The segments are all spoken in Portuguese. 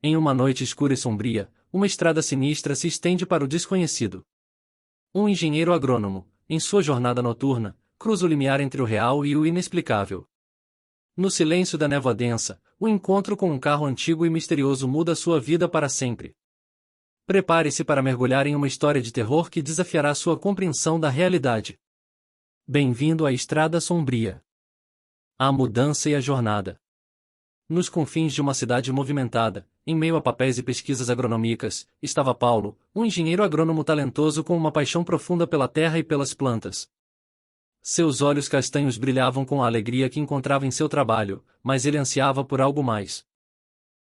Em uma noite escura e sombria, uma estrada sinistra se estende para o desconhecido. Um engenheiro agrônomo, em sua jornada noturna, cruza o limiar entre o real e o inexplicável. No silêncio da névoa densa, o encontro com um carro antigo e misterioso muda sua vida para sempre. Prepare-se para mergulhar em uma história de terror que desafiará sua compreensão da realidade. Bem-vindo à Estrada Sombria. A mudança e a jornada. Nos confins de uma cidade movimentada, em meio a papéis e pesquisas agronômicas, estava Paulo, um engenheiro agrônomo talentoso com uma paixão profunda pela terra e pelas plantas. Seus olhos castanhos brilhavam com a alegria que encontrava em seu trabalho, mas ele ansiava por algo mais.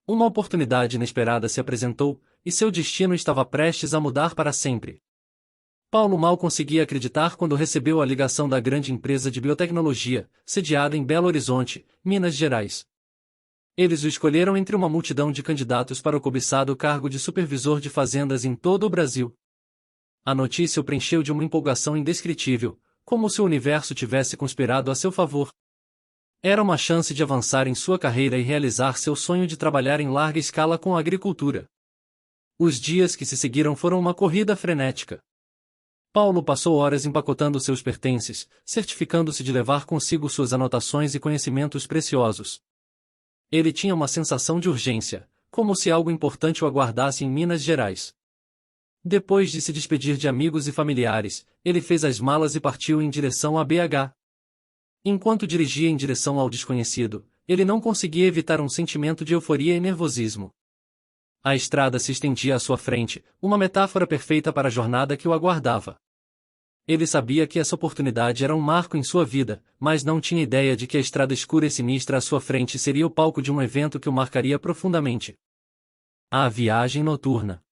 Uma oportunidade inesperada se apresentou, e seu destino estava prestes a mudar para sempre. Paulo mal conseguia acreditar quando recebeu a ligação da grande empresa de biotecnologia, sediada em Belo Horizonte, Minas Gerais. Eles o escolheram entre uma multidão de candidatos para o cobiçado cargo de supervisor de fazendas em todo o Brasil. A notícia o preencheu de uma empolgação indescritível, como se o universo tivesse conspirado a seu favor. Era uma chance de avançar em sua carreira e realizar seu sonho de trabalhar em larga escala com a agricultura. Os dias que se seguiram foram uma corrida frenética. Paulo passou horas empacotando seus pertences, certificando-se de levar consigo suas anotações e conhecimentos preciosos. Ele tinha uma sensação de urgência, como se algo importante o aguardasse em Minas Gerais. Depois de se despedir de amigos e familiares, ele fez as malas e partiu em direção a BH. Enquanto dirigia em direção ao desconhecido, ele não conseguia evitar um sentimento de euforia e nervosismo. A estrada se estendia à sua frente, uma metáfora perfeita para a jornada que o aguardava. Ele sabia que essa oportunidade era um marco em sua vida, mas não tinha ideia de que a estrada escura e sinistra à sua frente seria o palco de um evento que o marcaria profundamente. A viagem noturna.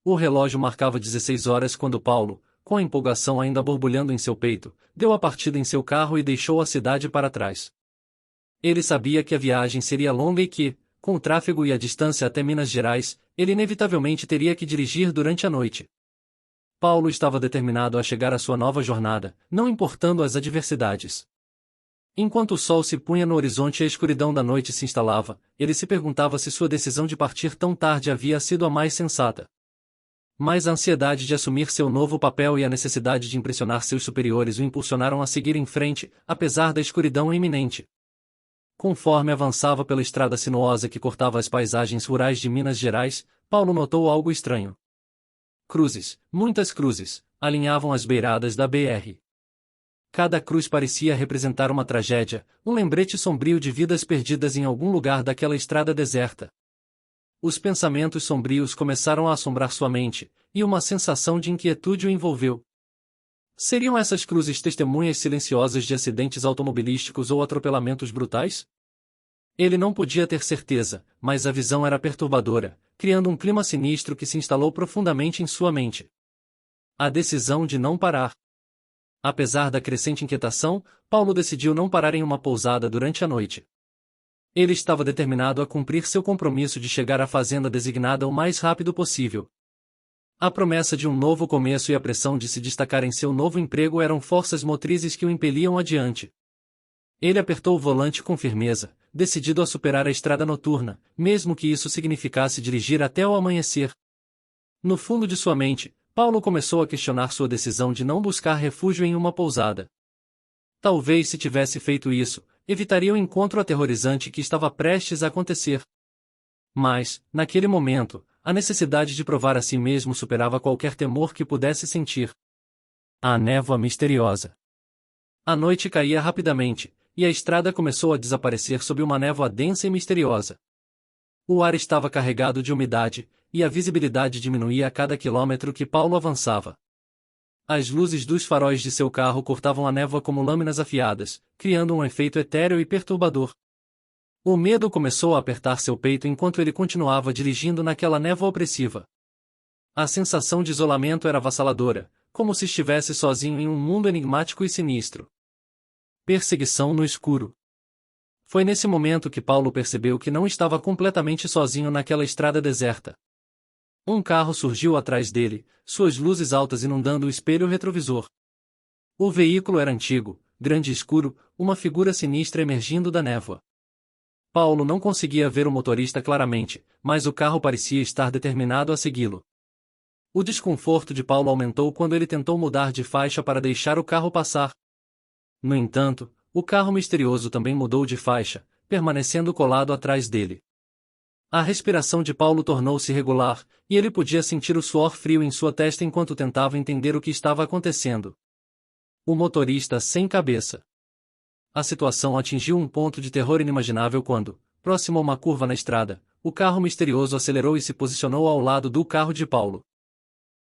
O relógio marcava 16 horas quando Paulo, com a empolgação ainda borbulhando em seu peito, deu a partida em seu carro e deixou a cidade para trás. Ele sabia que a viagem seria longa e que, com o tráfego e a distância até Minas Gerais, ele inevitavelmente teria que dirigir durante a noite. Paulo estava determinado a chegar à sua nova jornada, não importando as adversidades. Enquanto o sol se punha no horizonte e a escuridão da noite se instalava, ele se perguntava se sua decisão de partir tão tarde havia sido a mais sensata. Mas a ansiedade de assumir seu novo papel e a necessidade de impressionar seus superiores o impulsionaram a seguir em frente, apesar da escuridão iminente. Conforme avançava pela estrada sinuosa que cortava as paisagens rurais de Minas Gerais, Paulo notou algo estranho. Cruzes, muitas cruzes, alinhavam as beiradas da BR. Cada cruz parecia representar uma tragédia, um lembrete sombrio de vidas perdidas em algum lugar daquela estrada deserta. Os pensamentos sombrios começaram a assombrar sua mente, e uma sensação de inquietude o envolveu. Seriam essas cruzes testemunhas silenciosas de acidentes automobilísticos ou atropelamentos brutais? Ele não podia ter certeza, mas a visão era perturbadora, criando um clima sinistro que se instalou profundamente em sua mente. A decisão de não parar. Apesar da crescente inquietação, Paulo decidiu não parar em uma pousada durante a noite. Ele estava determinado a cumprir seu compromisso de chegar à fazenda designada o mais rápido possível. A promessa de um novo começo e a pressão de se destacar em seu novo emprego eram forças motrizes que o impeliam adiante. Ele apertou o volante com firmeza, decidido a superar a estrada noturna, mesmo que isso significasse dirigir até o amanhecer. No fundo de sua mente, Paulo começou a questionar sua decisão de não buscar refúgio em uma pousada. Talvez se tivesse feito isso, evitaria o encontro aterrorizante que estava prestes a acontecer. Mas, naquele momento, a necessidade de provar a si mesmo superava qualquer temor que pudesse sentir. A névoa misteriosa. A noite caía rapidamente, e a estrada começou a desaparecer sob uma névoa densa e misteriosa. O ar estava carregado de umidade, e a visibilidade diminuía a cada quilômetro que Paulo avançava. As luzes dos faróis de seu carro cortavam a névoa como lâminas afiadas, criando um efeito etéreo e perturbador. O medo começou a apertar seu peito enquanto ele continuava dirigindo naquela névoa opressiva. A sensação de isolamento era avassaladora, como se estivesse sozinho em um mundo enigmático e sinistro. Perseguição no escuro. Foi nesse momento que Paulo percebeu que não estava completamente sozinho naquela estrada deserta. Um carro surgiu atrás dele, suas luzes altas inundando o espelho retrovisor. O veículo era antigo, grande e escuro, uma figura sinistra emergindo da névoa. Paulo não conseguia ver o motorista claramente, mas o carro parecia estar determinado a segui-lo. O desconforto de Paulo aumentou quando ele tentou mudar de faixa para deixar o carro passar. No entanto, o carro misterioso também mudou de faixa, permanecendo colado atrás dele. A respiração de Paulo tornou-se regular, e ele podia sentir o suor frio em sua testa enquanto tentava entender o que estava acontecendo. O motorista sem cabeça. A situação atingiu um ponto de terror inimaginável quando, próximo a uma curva na estrada, o carro misterioso acelerou e se posicionou ao lado do carro de Paulo.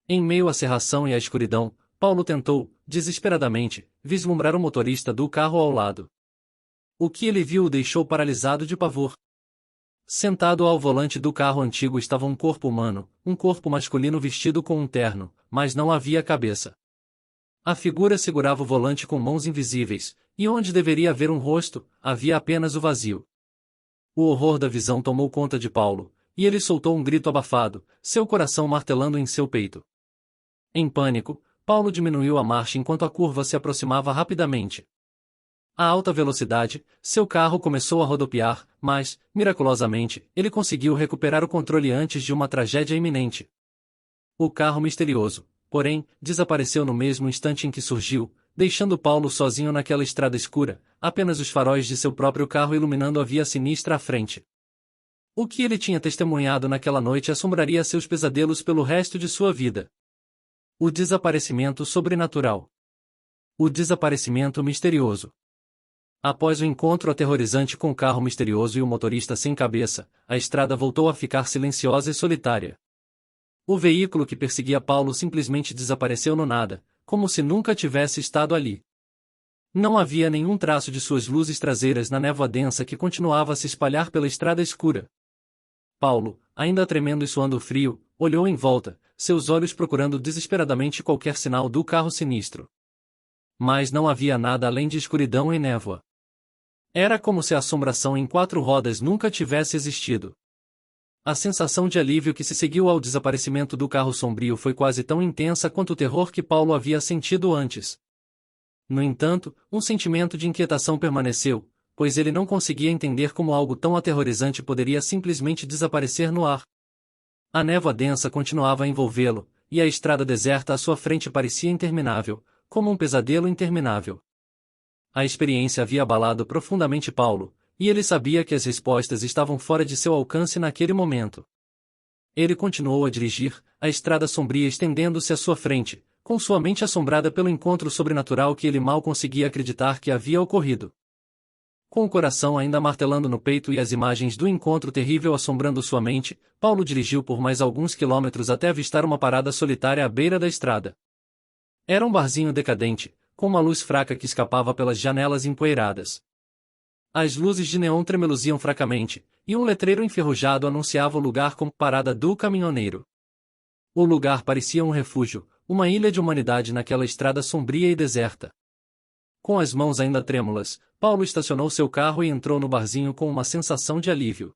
Em meio à cerração e à escuridão, Paulo tentou, desesperadamente, vislumbrar o motorista do carro ao lado. O que ele viu o deixou paralisado de pavor. Sentado ao volante do carro antigo estava um corpo humano, um corpo masculino vestido com um terno, mas não havia cabeça. A figura segurava o volante com mãos invisíveis, e onde deveria haver um rosto, havia apenas o vazio. O horror da visão tomou conta de Paulo, e ele soltou um grito abafado, seu coração martelando em seu peito. Em pânico, Paulo diminuiu a marcha enquanto a curva se aproximava rapidamente. A alta velocidade, seu carro começou a rodopiar, mas, miraculosamente, ele conseguiu recuperar o controle antes de uma tragédia iminente. O carro misterioso, porém, desapareceu no mesmo instante em que surgiu, deixando Paulo sozinho naquela estrada escura, apenas os faróis de seu próprio carro iluminando a via sinistra à frente. O que ele tinha testemunhado naquela noite assombraria seus pesadelos pelo resto de sua vida. O desaparecimento sobrenatural. O desaparecimento misterioso. Após o encontro aterrorizante com o carro misterioso e o motorista sem cabeça, a estrada voltou a ficar silenciosa e solitária. O veículo que perseguia Paulo simplesmente desapareceu no nada, como se nunca tivesse estado ali. Não havia nenhum traço de suas luzes traseiras na névoa densa que continuava a se espalhar pela estrada escura. Paulo, ainda tremendo e suando frio, olhou em volta, seus olhos procurando desesperadamente qualquer sinal do carro sinistro. Mas não havia nada além de escuridão e névoa. Era como se a assombração em 4 rodas nunca tivesse existido. A sensação de alívio que se seguiu ao desaparecimento do carro sombrio foi quase tão intensa quanto o terror que Paulo havia sentido antes. No entanto, um sentimento de inquietação permaneceu, pois ele não conseguia entender como algo tão aterrorizante poderia simplesmente desaparecer no ar. A névoa densa continuava a envolvê-lo, e a estrada deserta à sua frente parecia interminável, como um pesadelo interminável. A experiência havia abalado profundamente Paulo, e ele sabia que as respostas estavam fora de seu alcance naquele momento. Ele continuou a dirigir, a estrada sombria estendendo-se à sua frente, com sua mente assombrada pelo encontro sobrenatural que ele mal conseguia acreditar que havia ocorrido. Com o coração ainda martelando no peito e as imagens do encontro terrível assombrando sua mente, Paulo dirigiu por mais alguns quilômetros até avistar uma parada solitária à beira da estrada. Era um barzinho decadente, com uma luz fraca que escapava pelas janelas empoeiradas. As luzes de neon tremeluziam fracamente, e um letreiro enferrujado anunciava o lugar como Parada do Caminhoneiro. O lugar parecia um refúgio, uma ilha de humanidade naquela estrada sombria e deserta. Com as mãos ainda trêmulas, Paulo estacionou seu carro e entrou no barzinho com uma sensação de alívio.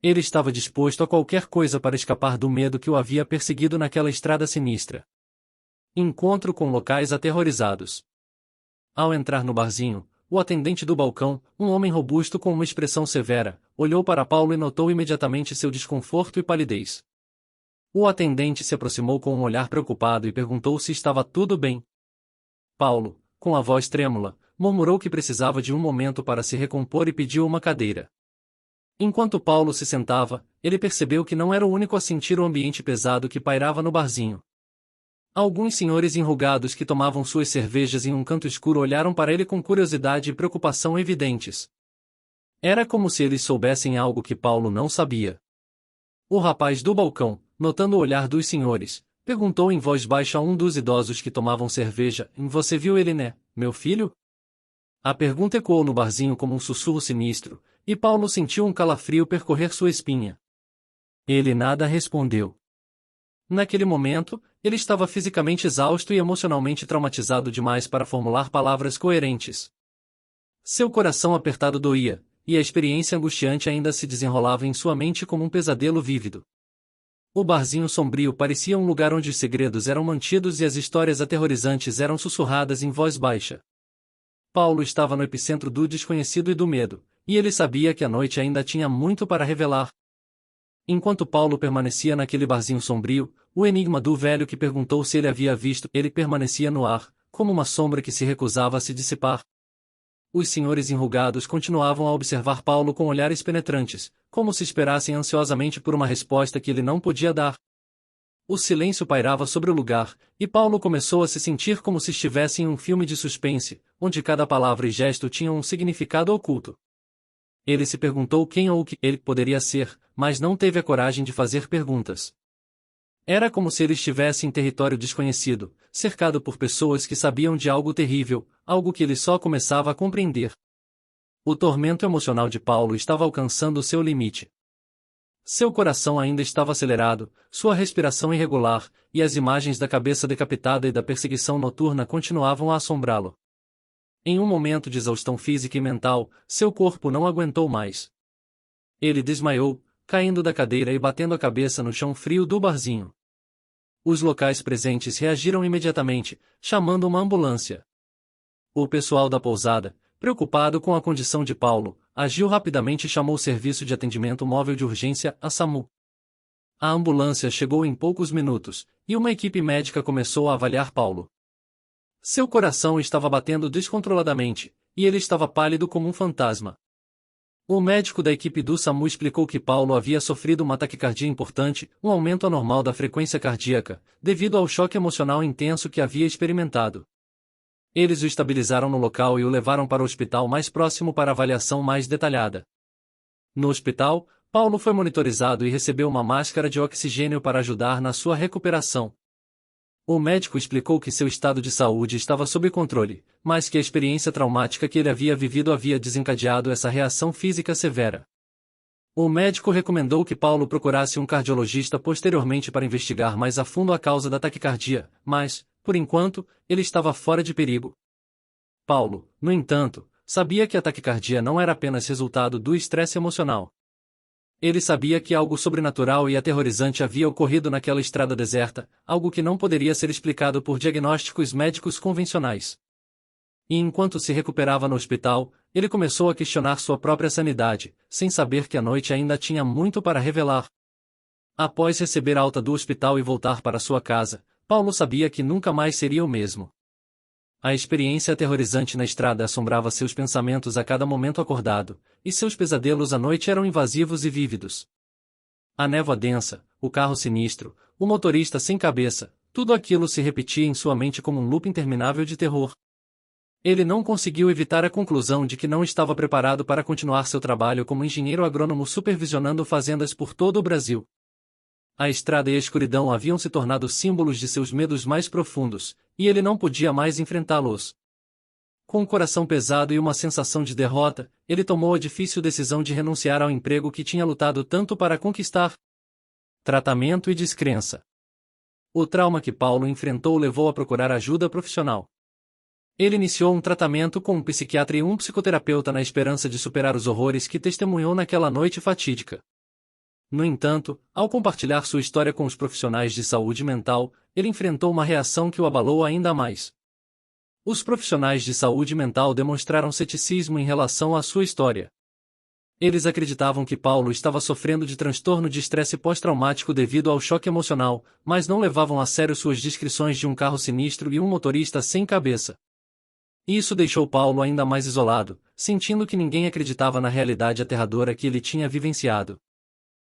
Ele estava disposto a qualquer coisa para escapar do medo que o havia perseguido naquela estrada sinistra. Encontro com locais aterrorizados. Ao entrar no barzinho, o atendente do balcão, um homem robusto com uma expressão severa, olhou para Paulo e notou imediatamente seu desconforto e palidez. O atendente se aproximou com um olhar preocupado e perguntou se estava tudo bem. Paulo, com a voz trêmula, murmurou que precisava de um momento para se recompor e pediu uma cadeira. Enquanto Paulo se sentava, ele percebeu que não era o único a sentir o ambiente pesado que pairava no barzinho. Alguns senhores enrugados que tomavam suas cervejas em um canto escuro olharam para ele com curiosidade e preocupação evidentes. Era como se eles soubessem algo que Paulo não sabia. O rapaz do balcão, notando o olhar dos senhores, perguntou em voz baixa a um dos idosos que tomavam cerveja: "Você viu ele, né, meu filho?" A pergunta ecoou no barzinho como um sussurro sinistro, e Paulo sentiu um calafrio percorrer sua espinha. Ele nada respondeu. Naquele momento, ele estava fisicamente exausto e emocionalmente traumatizado demais para formular palavras coerentes. Seu coração apertado doía, e a experiência angustiante ainda se desenrolava em sua mente como um pesadelo vívido. O barzinho sombrio parecia um lugar onde os segredos eram mantidos e as histórias aterrorizantes eram sussurradas em voz baixa. Paulo estava no epicentro do desconhecido e do medo, e ele sabia que a noite ainda tinha muito para revelar. Enquanto Paulo permanecia naquele barzinho sombrio, o enigma do velho que perguntou se ele havia visto ele permanecia no ar, como uma sombra que se recusava a se dissipar. Os senhores enrugados continuavam a observar Paulo com olhares penetrantes, como se esperassem ansiosamente por uma resposta que ele não podia dar. O silêncio pairava sobre o lugar, e Paulo começou a se sentir como se estivesse em um filme de suspense, onde cada palavra e gesto tinham um significado oculto. Ele se perguntou quem ou o que ele poderia ser, mas não teve a coragem de fazer perguntas. Era como se ele estivesse em território desconhecido, cercado por pessoas que sabiam de algo terrível, algo que ele só começava a compreender. O tormento emocional de Paulo estava alcançando seu limite. Seu coração ainda estava acelerado, sua respiração irregular, e as imagens da cabeça decapitada e da perseguição noturna continuavam a assombrá-lo. Em um momento de exaustão física e mental, seu corpo não aguentou mais. Ele desmaiou, caindo da cadeira e batendo a cabeça no chão frio do barzinho. Os locais presentes reagiram imediatamente, chamando uma ambulância. O pessoal da pousada, preocupado com a condição de Paulo, agiu rapidamente e chamou o Serviço de Atendimento Móvel de Urgência, a SAMU. A ambulância chegou em poucos minutos, e uma equipe médica começou a avaliar Paulo. Seu coração estava batendo descontroladamente, e ele estava pálido como um fantasma. O médico da equipe do SAMU explicou que Paulo havia sofrido uma taquicardia importante, um aumento anormal da frequência cardíaca, devido ao choque emocional intenso que havia experimentado. Eles o estabilizaram no local e o levaram para o hospital mais próximo para avaliação mais detalhada. No hospital, Paulo foi monitorizado e recebeu uma máscara de oxigênio para ajudar na sua recuperação. O médico explicou que seu estado de saúde estava sob controle, mas que a experiência traumática que ele havia vivido havia desencadeado essa reação física severa. O médico recomendou que Paulo procurasse um cardiologista posteriormente para investigar mais a fundo a causa da taquicardia, mas, por enquanto, ele estava fora de perigo. Paulo, no entanto, sabia que a taquicardia não era apenas resultado do estresse emocional. Ele sabia que algo sobrenatural e aterrorizante havia ocorrido naquela estrada deserta, algo que não poderia ser explicado por diagnósticos médicos convencionais. E enquanto se recuperava no hospital, ele começou a questionar sua própria sanidade, sem saber que a noite ainda tinha muito para revelar. Após receber alta do hospital e voltar para sua casa, Paulo sabia que nunca mais seria o mesmo. A experiência aterrorizante na estrada assombrava seus pensamentos a cada momento acordado, e seus pesadelos à noite eram invasivos e vívidos. A névoa densa, o carro sinistro, o motorista sem cabeça, tudo aquilo se repetia em sua mente como um loop interminável de terror. Ele não conseguiu evitar a conclusão de que não estava preparado para continuar seu trabalho como engenheiro agrônomo supervisionando fazendas por todo o Brasil. A estrada e a escuridão haviam se tornado símbolos de seus medos mais profundos, e ele não podia mais enfrentá-los. Com o coração pesado e uma sensação de derrota, ele tomou a difícil decisão de renunciar ao emprego que tinha lutado tanto para conquistar. Tratamento e descrença. O trauma que Paulo enfrentou o levou a procurar ajuda profissional. Ele iniciou um tratamento com um psiquiatra e um psicoterapeuta na esperança de superar os horrores que testemunhou naquela noite fatídica. No entanto, ao compartilhar sua história com os profissionais de saúde mental, ele enfrentou uma reação que o abalou ainda mais. Os profissionais de saúde mental demonstraram ceticismo em relação à sua história. Eles acreditavam que Paulo estava sofrendo de transtorno de estresse pós-traumático devido ao choque emocional, mas não levavam a sério suas descrições de um carro sinistro e um motorista sem cabeça. Isso deixou Paulo ainda mais isolado, sentindo que ninguém acreditava na realidade aterradora que ele tinha vivenciado.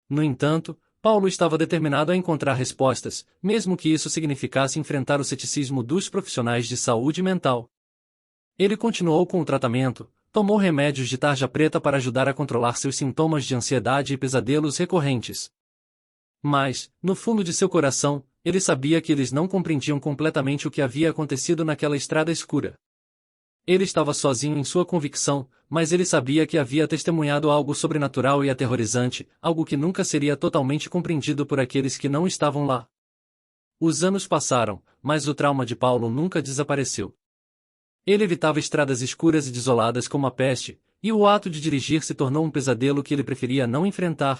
No entanto, Paulo estava determinado a encontrar respostas, mesmo que isso significasse enfrentar o ceticismo dos profissionais de saúde mental. Ele continuou com o tratamento, tomou remédios de tarja preta para ajudar a controlar seus sintomas de ansiedade e pesadelos recorrentes. Mas, no fundo de seu coração, ele sabia que eles não compreendiam completamente o que havia acontecido naquela estrada escura. Ele estava sozinho em sua convicção, mas ele sabia que havia testemunhado algo sobrenatural e aterrorizante, algo que nunca seria totalmente compreendido por aqueles que não estavam lá. Os anos passaram, mas o trauma de Paulo nunca desapareceu. Ele evitava estradas escuras e desoladas como a peste, e o ato de dirigir se tornou um pesadelo que ele preferia não enfrentar.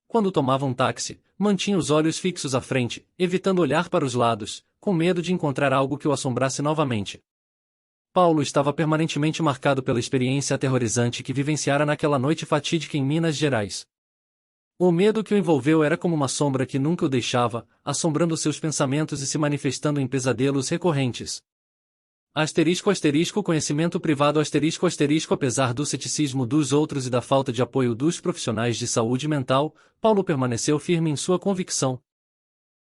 Quando tomava um táxi, mantinha os olhos fixos à frente, evitando olhar para os lados, com medo de encontrar algo que o assombrasse novamente. Paulo estava permanentemente marcado pela experiência aterrorizante que vivenciara naquela noite fatídica em Minas Gerais. O medo que o envolveu era como uma sombra que nunca o deixava, assombrando seus pensamentos e se manifestando em pesadelos recorrentes. Conhecimento privado apesar do ceticismo dos outros e da falta de apoio dos profissionais de saúde mental, Paulo permaneceu firme em sua convicção.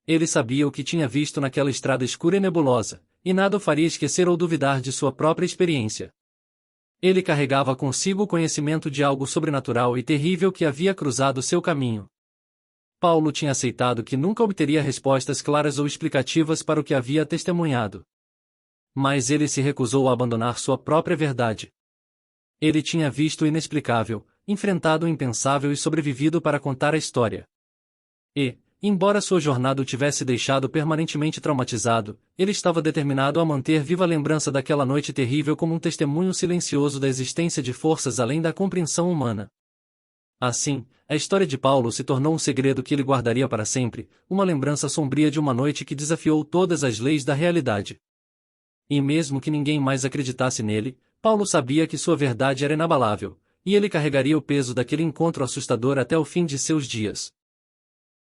Ele sabia o que tinha visto naquela estrada escura e nebulosa, e nada o faria esquecer ou duvidar de sua própria experiência. Ele carregava consigo o conhecimento de algo sobrenatural e terrível que havia cruzado seu caminho. Paulo tinha aceitado que nunca obteria respostas claras ou explicativas para o que havia testemunhado. Mas ele se recusou a abandonar sua própria verdade. Ele tinha visto o inexplicável, enfrentado o impensável e sobrevivido para contar a história. E, embora sua jornada o tivesse deixado permanentemente traumatizado, ele estava determinado a manter viva a lembrança daquela noite terrível como um testemunho silencioso da existência de forças além da compreensão humana. Assim, a história de Paulo se tornou um segredo que ele guardaria para sempre, uma lembrança sombria de uma noite que desafiou todas as leis da realidade. E mesmo que ninguém mais acreditasse nele, Paulo sabia que sua verdade era inabalável, e ele carregaria o peso daquele encontro assustador até o fim de seus dias.